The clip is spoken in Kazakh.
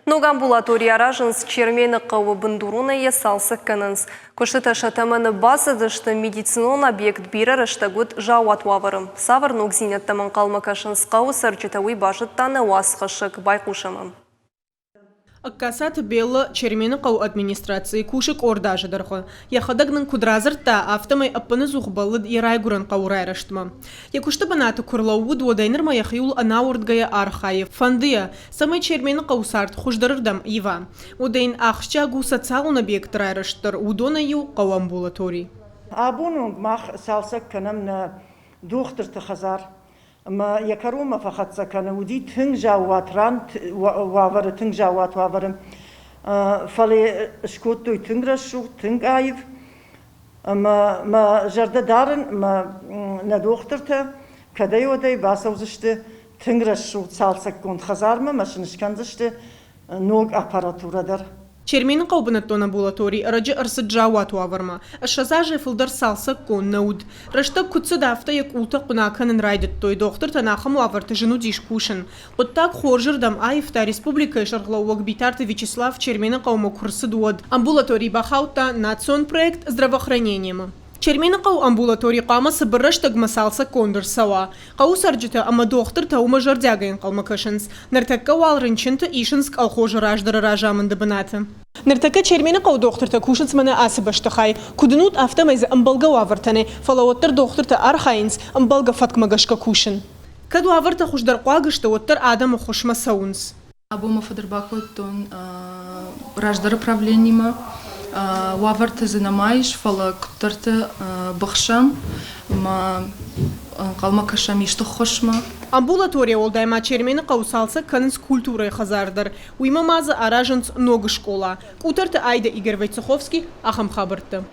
Ног амбулатория ражынс чермені қауы бұндуруна есалсы кінінс. Көшіті шатамыны басыдышты медицинон объект бирер іштагуд жауат вавырым. Савыр ног зинеттамын қалмакашынс қауы сарчитауи бажыттаны уасқышық байқушымым. Аккасат белла чермені қау администрации кушик ордажы дырғы. Яхадагның кудразыртта автомай аппыны зуғбалыд ерайгуран қаурайраштыма. Якушты банаты күрлауы дуадайнырма яхиул анауырдгая архайы. Фандыя, самай чермені қаусарт хуждарырдам ива. Удайн ақшчагу социалун объект райраштыр, удона ю қау амбулаторий. Абунунг мах салсак канам на духтырты хазар. ما يكروما فقط سكان ودي تنجاوات ران وافر تنجاوات وافرم فلي شكوتو تنجرشو تنجايف ما جرد دارن ما ندوخترته كده يودي باسوزشته تنجرشو سالسك كون خزارما ماشنش كنزشته نوغ أباراتورا در Чермені қаубынаттон амбулаторий арачы ырсыд жауат уаварма. Ашазажы фылдар салсак кон науд. Рашта кутсы дафта як ултақ бұнақанын райдыт той доқтыр танақым уаварты жыну диш кушын. Оттак хоржырдам айфта республика шарғлауық битарты Вячеслав Чермені қаума курсы дуад. Амбулаторий бахаута национ проект здравоохранениема. Чермені қау амбулаторий қама сыбырыштаг масалса кондыр сава. Қау сарджыта ама доқтыр таума жардягайын қалмакашынс. Нартакка валрынчынты ишынск алхожы раждары ражамынды бынаты. Нартакка чермені қау доқтырта кушынс мана асы баштықай. Кудынут автомайзы амбалга вавыртаны. Фалауаттыр доқтырта архайынс амбалга фаткмагашка кушын. Каду авырта хуждар қуагышты оттыр адамы хошма саунс. Абума фадырбакоттон раждары правленима. Ваварты зынамайш, фала күттарты бұқшам, қалмакашам ешті қошма. Амбулатория олдайма чермені қаусалса кәнінс культурай хазардыр. Уйма мазы аражынс ногы школа. Кутарты Айда Игорь Войцеховский ахам хабырты.